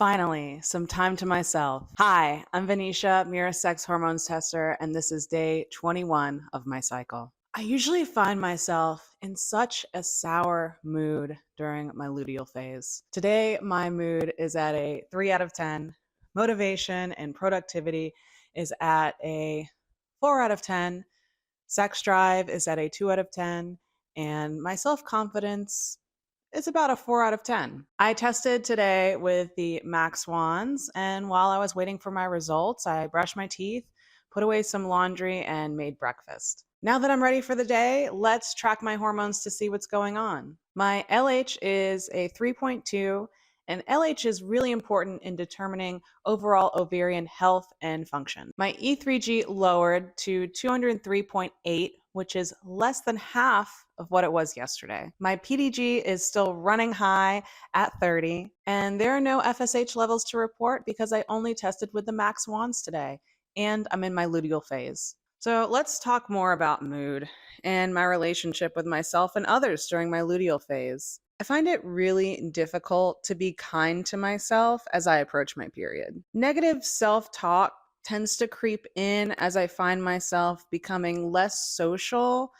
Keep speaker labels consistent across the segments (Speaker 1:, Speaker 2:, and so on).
Speaker 1: Finally, some time to myself. Hi, I'm Vinisha, Mira Sex Hormones Tester, and this is day 21 of my cycle. I usually find myself in such a sour mood during my luteal phase. Today, my mood is at a 3 out of 10. Motivation and productivity is at a 4 out of 10. Sex drive is at a 2 out of 10. And my self confidence it's about a 4 out of 10. I tested today with the Max Wands, and while I was waiting for my results, I brushed my teeth, put away some laundry, and made breakfast. Now that I'm ready for the day, let's track my hormones to see what's going on. My LH is a 3.2, and LH is really important in determining overall ovarian health and function. My E3G lowered to 203.8, which is less than half of what it was yesterday. My PDG is still running high at 30, and there are no FSH levels to report because I only tested with the Max Wands today, and I'm in my luteal phase. So let's talk more about mood and my relationship with myself and others during my luteal phase. I find it really difficult to be kind to myself as I approach my period. Negative self talk tends to creep in as I find myself becoming less social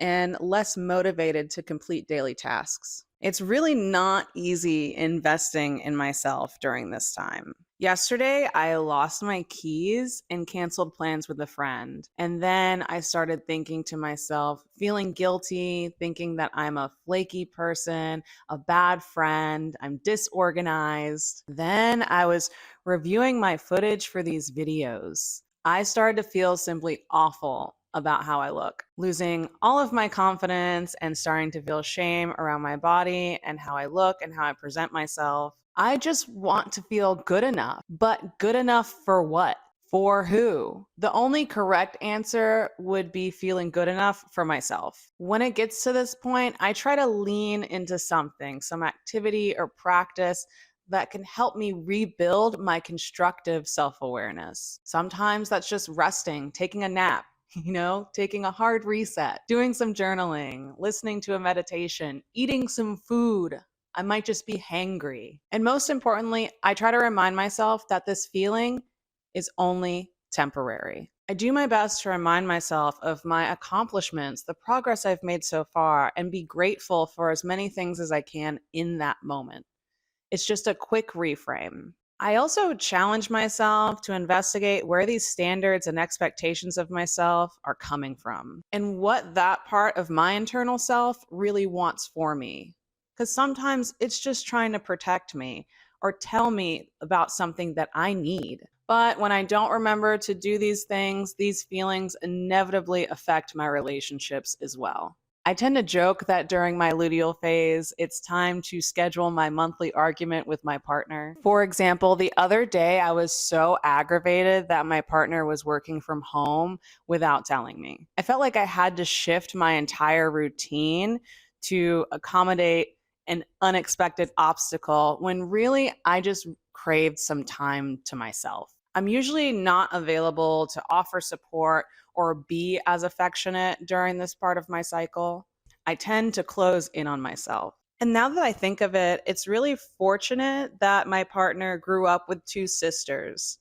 Speaker 1: and less motivated to complete daily tasks. It's really not easy investing in myself during this time. Yesterday, I lost my keys and canceled plans with a friend. And then I started thinking to myself, feeling guilty, thinking that I'm a flaky person, a bad friend, I'm disorganized. Then I was reviewing my footage for these videos. I started to feel simply awful about how I look, losing all of my confidence and starting to feel shame around my body and how I look and how I present myself. I just want to feel good enough, but good enough for what? For who? The only correct answer would be feeling good enough for myself. When it gets to this point, I try to lean into something, some activity or practice that can help me rebuild my constructive self awareness. Sometimes that's just resting, taking a nap, taking a hard reset, doing some journaling, listening to a meditation, eating some food. I might just be hangry. And most importantly, I try to remind myself that this feeling is only temporary. I do my best to remind myself of my accomplishments, the progress I've made so far, and be grateful for as many things as I can in that moment. It's just a quick reframe. I also challenge myself to investigate where these standards and expectations of myself are coming from and what that part of my internal self really wants for me. Because sometimes it's just trying to protect me or tell me about something that I need. But when I don't remember to do these things, these feelings inevitably affect my relationships as well. I tend to joke that during my luteal phase, it's time to schedule my monthly argument with my partner. For example, the other day I was so aggravated that my partner was working from home without telling me. I felt like I had to shift my entire routine to accommodate an unexpected obstacle when really I just craved some time to myself. I'm usually not available to offer support or be as affectionate during this part of my cycle. I tend to close in on myself. And now that I think of it, it's really fortunate that my partner grew up with two sisters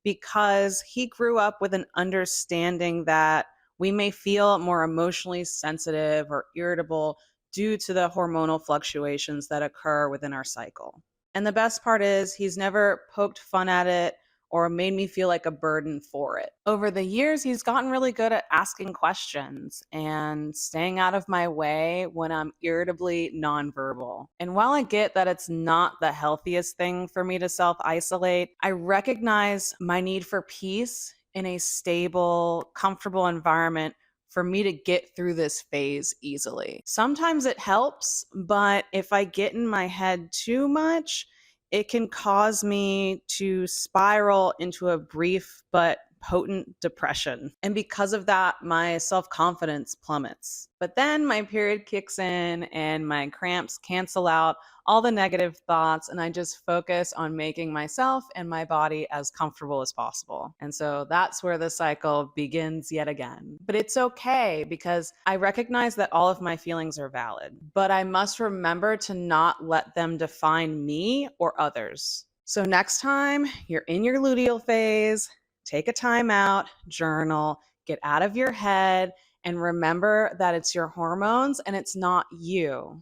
Speaker 1: because he grew up with an understanding that we may feel more emotionally sensitive or irritable due to the hormonal fluctuations that occur within our cycle. And the best part is he's never poked fun at it or made me feel like a burden for it. Over the years, he's gotten really good at asking questions and staying out of my way when I'm irritably nonverbal. And while I get that it's not the healthiest thing for me to self isolate, I recognize my need for peace in a stable, comfortable environment for me to get through this phase easily. Sometimes it helps, but if I get in my head too much, it can cause me to spiral into a brief but potent depression. And because of that, my self confidence plummets. But then my period kicks in and my cramps cancel out all the negative thoughts, and I just focus on making myself and my body as comfortable as possible. And so that's where the cycle begins yet again. But it's okay because I recognize that all of my feelings are valid, but I must remember to not let them define me or others. So next time you're in your luteal phase, take a time out, journal, get out of your head, and remember that it's your hormones and it's not you.